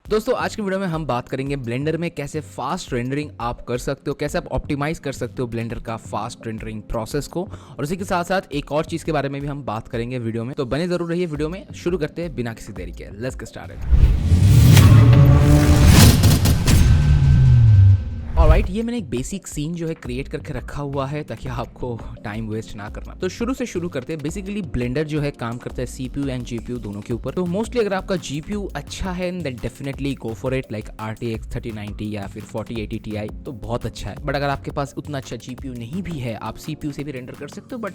दोस्तों आज की वीडियो में हम बात करेंगे ब्लेंडर में कैसे फास्ट रेंडरिंग आप कर सकते हो, कैसे आप ऑप्टिमाइज कर सकते हो ब्लेंडर का फास्ट रेंडरिंग प्रोसेस को, और उसी के साथ साथ एक और चीज़ के बारे में भी हम बात करेंगे वीडियो में। तो बने जरूर रहिए वीडियो में। शुरू करते हैं बिना किसी देरी के। Let's get started. ऑलराइट, ये मैंने एक बेसिक सीन जो है क्रिएट करके रखा हुआ है ताकि आपको टाइम वेस्ट ना करना। तो शुरू से शुरू करते हैं। बेसिकली ब्लेंडर जो है काम करता है सीपीयू एंड जीपीयू दोनों के ऊपर। तो मोस्टली अगर आपका जीपीयू अच्छा है then definitely go for it, like RTX 3090 या फिर 4080 Ti तो बहुत अच्छा है। बट अगर आपके पास उतना अच्छा जीपीयू नहीं भी है, आप सीपीयू से भी रेंडर कर सकते हो, बट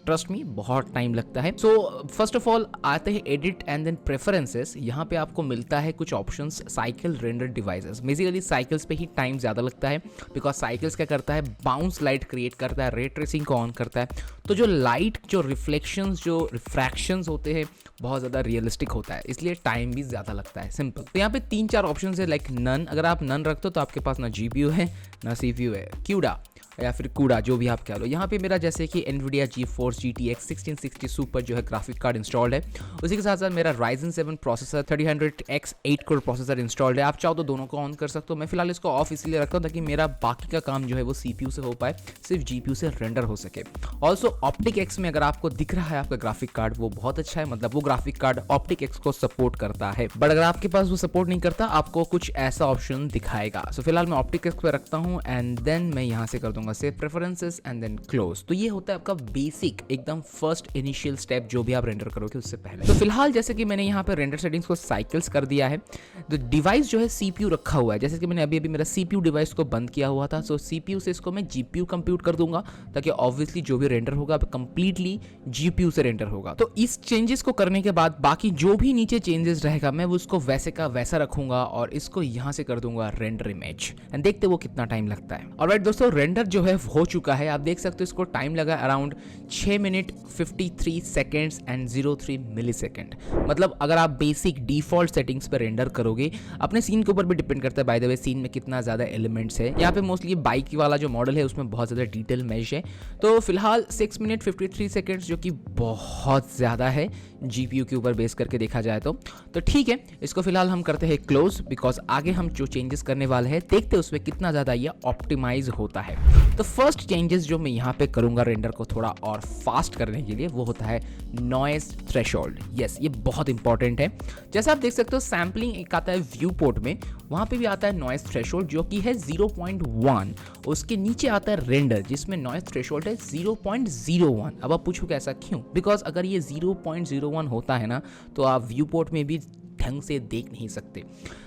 ट्रस्ट मी बहुत टाइम लगता है। सो फर्स्ट ऑफ ऑल आते हैं एडिट एंड देन प्रेफरेंसेस। यहाँ पे आपको मिलता है कुछ options, cycle render devices. Basically cycles पे ही टाइम ज्यादा लगता है बिकॉज साइकिल्स क्या करता है, बाउंस लाइट क्रिएट करता है, रे ट्रेसिंग को ऑन करता है। तो जो लाइट, जो रिफ्लेक्शंस, जो रिफ्रैक्शंस होते हैं बहुत ज़्यादा रियलिस्टिक होता है, इसलिए टाइम भी ज़्यादा लगता है। सिंपल। तो यहाँ पे 3-4 ऑप्शन है, लाइक नन। अगर आप नन रखते हो तो आपके पास ना जीपीयू है ना सीपीयू है, क्यूडा या फिर कूड़ा, जो भी आप कह लो। यहाँ पे मेरा जैसे कि NVIDIA GeForce GTX 1660 सुपर जो है ग्राफिक कार्ड इंस्टॉल्ड है। उसी के साथ साथ मेरा Ryzen 7 processor 3000X 8 core processor installed है। आप चाहो तो दोनों को ऑन कर सकते हो। मैं फिलहाल इसको ऑफ इसलिए रखता हूँ ताकि मेरा बाकी का काम जो है वो CPU से हो पाए, सिर्फ GPU से रेंडर हो सके। ऑल्सो OpticX में अगर आपको दिख रहा है आपका ग्राफिक कार्ड, वो बहुत अच्छा है, मतलब वो ग्राफिक कार्ड OpticX को सपोर्ट करता है। बट अगर आपके पास वो सपोर्ट नहीं करता, आपको कुछ ऐसा ऑप्शन दिखाएगा। सो फिलहाल मैं OpticX पे रखता हूँ एंड देन मैं यहाँ से कर दूंगा save preferences and then close. तो ये होता है आपका बेसिक एकदम फर्स्ट इनिशियल स्टेप जो भी आप रेंडर करोगे उससे पहले। तो फिलहाल जैसे कि मैंने यहाँ पे रेंडर सेटिंग्स को साइकिल्स कर दिया है। तो डिवाइस जो है CPU रखा हुआ है, जैसे कि मैंने अभी मेरा CPU डिवाइस को बंद किया हुआ था। सो CPU से इसको मैं GPU कंप्यूट कर दूंगा ताकि ऑब्वियसली जो भी रेंडर होगा कंप्लीटली GPU से रेंडर होगा। तो इस चेंजेस को करने के बाद बाकी जो भी नीचे चेंजेस रहेगा मैं उसको वैसे का वैसा रखूंगा और इसको यहाँ से कर दूंगा रेंडर इमेज एंड देखते वो कितना टाइम लगता है। ऑलराइट दोस्तों, रेंडर जो है हो चुका है। आप देख सकते हो इसको टाइम लगा around 6 minute 53 seconds and 03 millisecond. मतलब अगर आप बेसिक डिफॉल्ट सेटिंग्स पर रेंडर करोगे, अपने सीन के ऊपर भी डिपेंड करता है बाय द वे सीन में कितना ज्यादा एलिमेंट्स है। यहाँ पे मोस्टली बाइक वाला जो मॉडल है उसमें बहुत ज्यादा डिटेल मैच है। तो फिलहाल 6 मिनट 53 सेकेंड्स जो कि बहुत ज्यादा है GPU के ऊपर बेस करके देखा जाए तो ठीक है। इसको फिलहाल हम करते हैं क्लोज बिकॉज आगे हम जो चेंजेस करने वाले हैं देखते हैं उसमें कितना ज्यादा ये ऑप्टिमाइज होता है। तो फर्स्ट चेंजेस जो मैं यहाँ पे करूंगा रेंडर को थोड़ा और फास्ट करने के लिए वो होता है नॉइज थ्रेशोल्ड। यस, ये बहुत इंपॉर्टेंट है। जैसा आप देख सकते हो सैम्पलिंग एक आता है व्यू पोर्ट में, वहां पे भी आता है नॉइज थ्रेशोल्ड जो कि है 0.1। उसके नीचे आता है रेंडर जिसमें नॉइज थ्रेशोल्ड है 0.01। अब आप पूछोगे ऐसा क्यों? बिकॉज अगर ये 0.01 होता है ना तो आप व्यू पोर्ट में भी ढंग से देख नहीं सकते।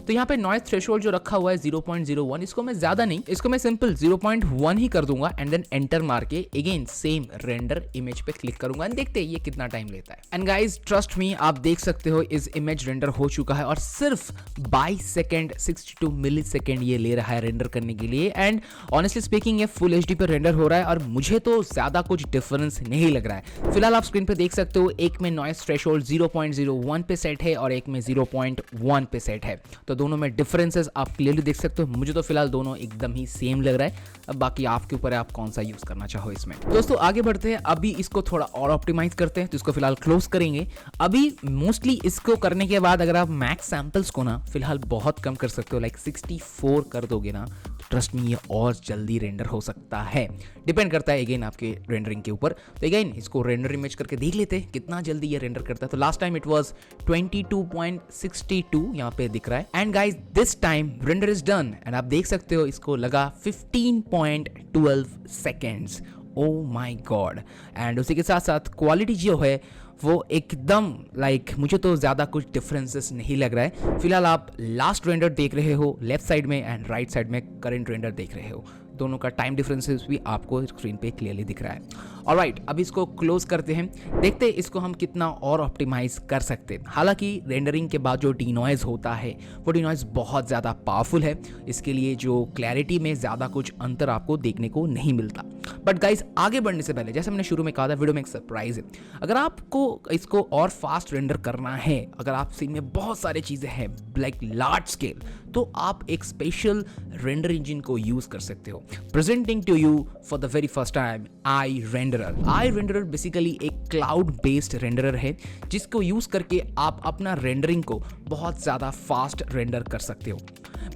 तो यहाँ पे नॉइज थ्रेशोल्ड जो रखा हुआ है 0.01, इसको मैं ज्यादा नहीं, इसको मैं सिंपल 0.1 ही कर दूंगा एंड देन एंटर मार के अगेन सेम रेंडर इमेज पे क्लिक करूंगा एंड देखते हैं ये कितना टाइम लेता है। एंड गाइस ट्रस्ट मी, आप देख सकते हो इस इमेज रेंडर हो चुका है और सिर्फ 22 सेकेंड 62 मिली सेकेंड ये ले रहा है रेंडर करने के लिए। एंड ऑनेस्टली स्पीकिंग ये फुल HD पे रेंडर हो रहा है और मुझे तो ज्यादा कुछ डिफरेंस नहीं लग रहा है। फिलहाल आप स्क्रीन पे देख सकते हो एक में नॉइज थ्रेशोल्ड 0.01 पे सेट है और एक में 0.1 पे सेट है। तो दोनों में डिफरेंसेस आप क्लियरली देख सकते हो। मुझे तो फिलहाल दोनों एकदम ही सेम लग रहा है। अब बाकी आपके ऊपर है आप कौन सा यूज करना चाहो इसमें। दोस्तों आगे बढ़ते हैं, अभी इसको थोड़ा और ऑप्टिमाइज करते हैं। तो इसको फिलहाल क्लोज करेंगे। अभी मोस्टली इसको करने के बाद अगर आप मैक्स सैंपल्स को ना फिलहाल बहुत कम कर सकते हो, लाइक 64 कर दोगे ना, ट्रस्ट मी ये और जल्दी रेंडर हो सकता है। डिपेंड करता है अगेन आपके रेंडरिंग के ऊपर। तो अगेन इसको रेंडर इमेज करके देख लेते हैं कितना जल्दी ये रेंडर करता है। तो लास्ट टाइम इट वाज 22.62 यहाँ पे दिख रहा है and guys this time render is done and आप देख सकते हो इसको लगा 15.12 seconds. Oh my God. And उसी के साथ साथ क्वालिटी जो है वो एकदम लाइक मुझे तो ज़्यादा कुछ डिफरेंसेस नहीं लग रहा है। फिलहाल आप लास्ट रेंडर देख रहे हो लेफ्ट साइड में एंड राइट साइड में करंट रेंडर देख रहे हो। दोनों का टाइम डिफरेंसेस भी आपको स्क्रीन पे क्लियरली दिख रहा है। ऑलराइट, अब इसको क्लोज करते हैं, देखते हैं इसको हम कितना और ऑप्टिमाइज कर सकते हैं। हालांकि रेंडरिंग के बाद जो डीनॉइज होता है वो डीनॉइज बहुत ज़्यादा पावरफुल है। इसके लिए जो क्लैरिटी में ज़्यादा कुछ अंतर आपको देखने को नहीं मिलता। बट गाइज आगे बढ़ने से पहले जैसे मैंने शुरू में कहा था वीडियो में एक सरप्राइज है। अगर आपको इसको और फास्ट रेंडर करना है, अगर आप सीन में बहुत सारी चीज़ें हैं लाइक लार्ज स्केल, तो आप एक स्पेशल रेंडर इंजन को यूज कर सकते हो। Presenting to you for the very first time iRenderer। iRenderer basically एक क्लाउड बेस्ड रेंडरर है जिसको यूज करके आप अपना रेंडरिंग को बहुत ज़्यादा फास्ट रेंडर कर सकते हो।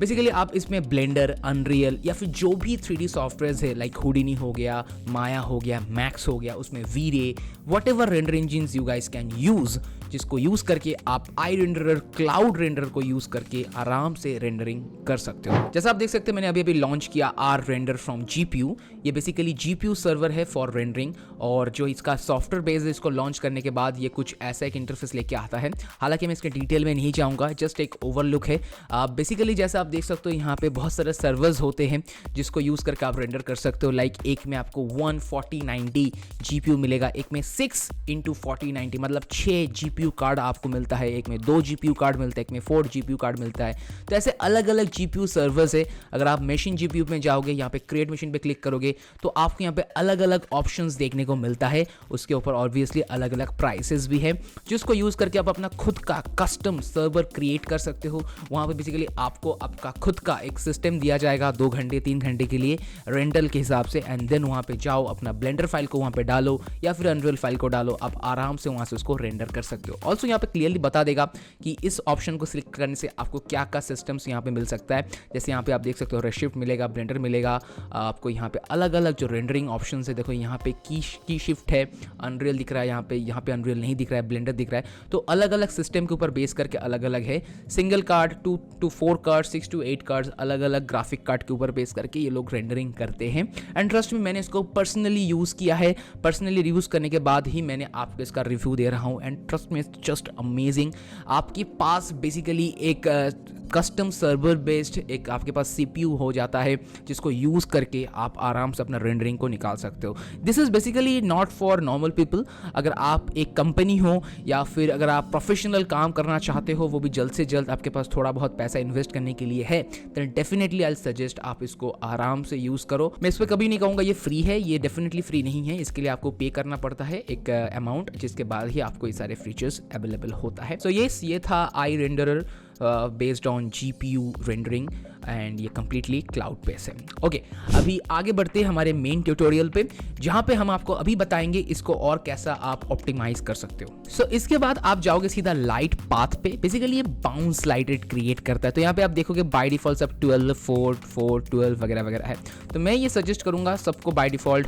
बेसिकली आप इसमें ब्लेंडर, अनरियल या फिर जो भी 3D सॉफ्टवेयर है लाइक हुडिनी हो गया, माया हो गया, मैक्स हो गया, उसमें V Ray, whatever render engine you guys can use, जिसको यूज़ करके आप आई रेंडरर, क्लाउड रेंडर को यूज़ करके आराम से रेंडरिंग कर सकते हो। जैसा आप देख सकते हैं मैंने अभी लॉन्च किया आर रेंडर फ्रॉम GPU। ये बेसिकली GPU सर्वर है फॉर रेंडरिंग, और जो इसका सॉफ्टवेयर बेस है इसको लॉन्च करने के बाद ये कुछ ऐसा एक इंटरफेस लेके आता है। हालांकि मैं इसके डिटेल में नहीं जाऊँगा, जस्ट एक ओवरलुक है। बेसिकली जैसा आप देख सकते हो यहाँ पे बहुत सारे सर्वर्स होते हैं जिसको यूज़ करके आप रेंडर कर सकते हो। लाइक एक में आपको 14090 GPU मिलेगा, एक में 6x4090 मतलब 6 GPU कार्ड आपको मिलता है, एक में 2 GPU कार्ड मिलता है, एक में 4 GPU कार्ड मिलता है। तो ऐसे अलग अलग GPU सर्वर्स है। अगर आप मशीन GPU में जाओगे, यहाँ पे क्रिएट मशीन पे क्लिक करोगे तो आपको यहाँ पे अलग अलग ऑप्शंस देखने को मिलता है। उसके ऊपर ऑब्वियसली अलग अलग प्राइसेस भी है, जिसको यूज़ करके आप अपना खुद का कस्टम सर्वर क्रिएट कर सकते हो। वहाँ पे बेसिकली आपको आपका खुद का एक सिस्टम दिया जाएगा 2 घंटे 3 घंटे के लिए रेंटल के हिसाब से, एंड देन वहाँ पे जाओ, अपना ब्लेंडर फाइल को वहाँ पे डालो या फिर अनरियल फाइल को डालो, आप आराम से वहाँ से उसको रेंडर कर सकते हो। ऑल्सो यहाँ पे क्लियरली बता देगा कि इस ऑप्शन को सिलेक्ट करने से आपको क्या क्या सिस्टम्स यहाँ पे मिल सकता है। जैसे यहाँ पे आप देख सकते हो रेडशिफ्ट मिलेगा, ब्लेंडर मिलेगा आपको, यहाँ पे अलग अलग जो रेंडरिंग ऑप्शन है, देखो यहाँ पे की शिफ्ट है, अनरियल दिख रहा है, यहाँ पे अनरियल नहीं दिख रहा है, ब्लेंडर दिख रहा है। तो अलग अलग सिस्टम के ऊपर बेस करके अलग अलग है। Single card, 2 to 4 card, 6 to 8 cards, अलग अलग ग्राफिक कार्ड के ऊपर बेस करके ये लोग रेंडरिंग करते हैं। एंड ट्रस्ट में मैंने इसको पर्सनली यूज़ किया है, पर्सनली यूज़ करने के बाद ही मैंने आपको इसका रिव्यू दे रहा हूँ। एंड ट्रस्ट में जस्ट अमेजिंग। आपके पास बेसिकली एक कस्टम सर्वर बेस्ड एक आपके पास CPU हो जाता है, जिसको यूज़ करके आप आराम से अपना रेंडरिंग को निकाल सकते हो। This is basically not for normal people. अगर आप एक कंपनी हो या फिर अगर आप प्रोफेशनल काम करना चाहते हो, वो भी जल्द से जल्द, आपके पास थोड़ा बहुत पैसा इन्वेस्ट करने के लिए है, तो डेफिनेटली आई सजेस्ट आप इसको आराम से यूज़ करो। मैं इस पर कभी नहीं कहूँगा ये फ्री है, ये डेफिनेटली फ्री नहीं है। इसके लिए आपको पे करना पड़ता है एक अमाउंट, जिसके बाद ही आपको ये सारे फीचर्स अवेलेबल होता है। सो ये था I renderer based on GPU rendering, and ये कंप्लीटली क्लाउड बेस है। ओके, अभी आगे बढ़ते हैं हमारे मेन ट्यूटोरियल पे, जहाँ पे हम आपको अभी बताएंगे इसको और कैसा आप ऑप्टिमाइज कर सकते हो। सो इसके बाद आप जाओगे सीधा लाइट पाथ पे। बेसिकली ये बाउंस लाइटेड क्रिएट करता है। तो यहाँ पे आप देखोगे बाय डिफॉल्ट सब 12, 4, 4, 12 वगैरह वगैरह है। तो मैं ये सजेस्ट करूंगा सबको बाय डिफॉल्ट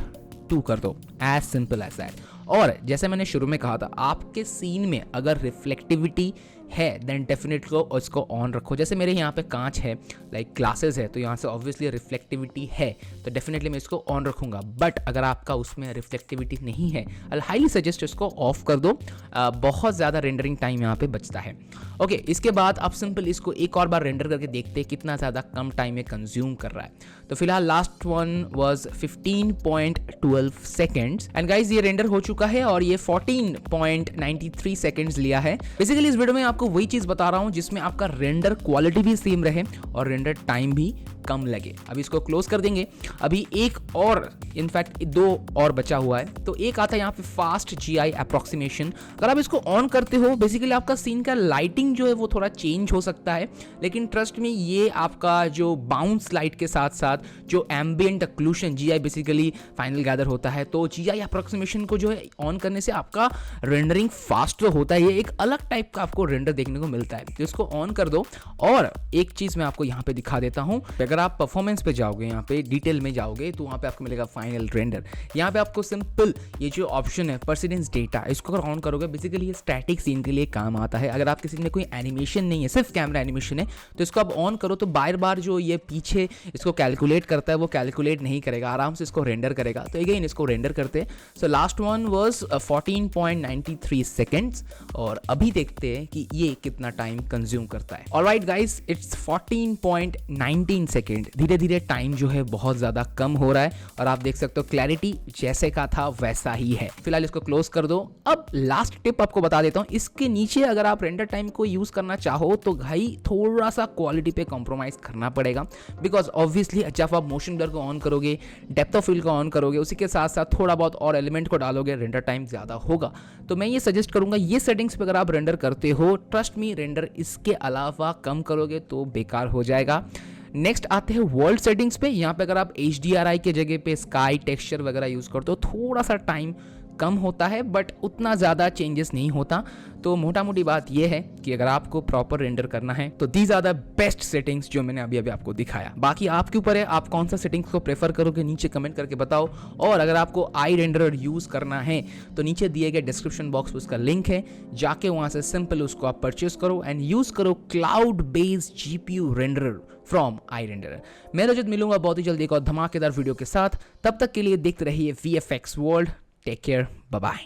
2 कर दो, एज सिंपल एज दैट। और जैसे मैंने शुरू में कहा था, आपके सीन में अगर रिफ्लेक्टिविटी है देन डेफिनेटली उसको ऑन रखो। जैसे मेरे यहाँ पे कांच है, लाइक ग्लासेस है, तो यहाँ से ऑब्वियसली रिफ्लेक्टिविटी है, तो डेफिनेटली मैं इसको ऑन रखूँगा। बट अगर आपका उसमें रिफ्लेक्टिविटी नहीं है, आई हाईली सजेस्ट इसको ऑफ कर दो। बहुत ज़्यादा रेंडरिंग टाइम यहाँ पे बचता है। ओके, इसके बाद आप सिंपल इसको एक और बार रेंडर करके देखते हैं कितना ज़्यादा कम टाइम में कंज्यूम कर रहा है। तो फिलहाल last one was 15.12 seconds, and guys ये रेंडर हो चुका है और ये 14.93 सेकेंड्स लिया है। बेसिकली इस वीडियो में आपको वही चीज बता रहा हूं जिसमें आपका रेंडर क्वालिटी भी सेम रहे और रेंडर टाइम भी कम लगे। अभी इसको क्लोज कर देंगे। अभी एक और, इनफैक्ट 2 और बचा हुआ है। तो एक आता है यहाँ पे फास्ट GI अप्रोक्सीमेशन। अगर आप इसको ऑन करते हो, बेसिकली आपका सीन का लाइटिंग जो है वो थोड़ा चेंज हो सकता है, लेकिन ट्रस्ट में ये आपका जो बाउंस लाइट के साथ साथ जो ambient occlusion GI basically final gather होता है, तो GI अप्रोक्सीमेशन को जो है ऑन करने से आपका रेंडरिंग फास्ट तो होता है, ये एक अलग टाइप का आपको रेंडर देखने को मिलता है। तो इसको ऑन कर दो। और एक चीज मैं आपको यहाँ पे दिखा देता हूँ। अगर आप परफॉर्मेंस पे जाओगे, यहाँ पे डिटेल में जाओगे, तो वहाँ पे आपको मिलेगा फाइनल रेंडर। यहाँ पे आपको सिंपल ये जो ऑप्शन है प्रेसिडेंस डेटा, इसको अगर ऑन करोगे, बेसिकली ये स्टैटिक सीन के लिए काम आता है। अगर आपके सीन में कोई एनिमेशन नहीं है, सिर्फ कैमरा एनिमेशन है, तो इसको आप ऑन करो तो बार बार जो ये पीछे इसको कैलकुलेट करता है वो कैलकुलेट नहीं करेगा, आराम से इसको रेंडर करेगा। तो अगेन इसको रेंडर करते हैं। So last one was 14.93 seconds, और अभी देखते हैं कि ये कितना टाइम कंज्यूम करता है। Alright guys, it's 14.19 second. धीरे धीरे टाइम जो है बहुत ज्यादा कम हो रहा है, और आप देख सकते हो क्लैरिटी जैसे का था वैसा ही है। फिलहाल इसको क्लोज कर दो। अब लास्ट टिप आपको बता देता हूं, इसके नीचे अगर आप रेंडर टाइम को यूज करना चाहो तो भाई थोड़ा सा क्वालिटी पे कॉम्प्रोमाइज करना पड़ेगा, बिकॉज ऑब्वियसली जब आप मोशन ब्लर को ऑन करोगे, डेप्थ ऑफ फील्ड को ऑन करोगे, उसी के साथ साथ थोड़ा बहुत और एलिमेंट को डालोगे, रेंडर टाइम ज्यादा होगा। तो मैं ये सजेस्ट करूंगा, ये सेटिंग्स पे अगर आप रेंडर करते हो, ट्रस्ट मी, रेंडर इसके अलावा कम करोगे तो बेकार हो जाएगा। नेक्स्ट आते हैं वर्ल्ड सेटिंग्स पे। यहाँ पे अगर आप HDRI के जगह पे स्काई टेक्सचर वगैरह यूज करते हो, थोड़ा सा टाइम कम होता है बट उतना ज़्यादा चेंजेस नहीं होता। तो मोटा मोटी बात यह है कि अगर आपको प्रॉपर रेंडर करना है तो these are the best settings जो मैंने अभी आपको दिखाया। बाकी आपके ऊपर है, आप कौन सा सेटिंग्स को प्रेफर करोगे नीचे कमेंट करके बताओ। और अगर आपको आई रेंडरर यूज़ करना है तो नीचे दिए गए डिस्क्रिप्शन बॉक्स में उसका लिंक है, जाके वहाँ से सिंपल उसको आप परचेस करो एंड यूज़ करो cloud based GPU renderer from I renderer. मैं रजत मिलूंगा बहुत ही जल्दी एक और धमाकेदार वीडियो के साथ। तब तक के लिए देखते रहिए VFX world. Take care, bye bye.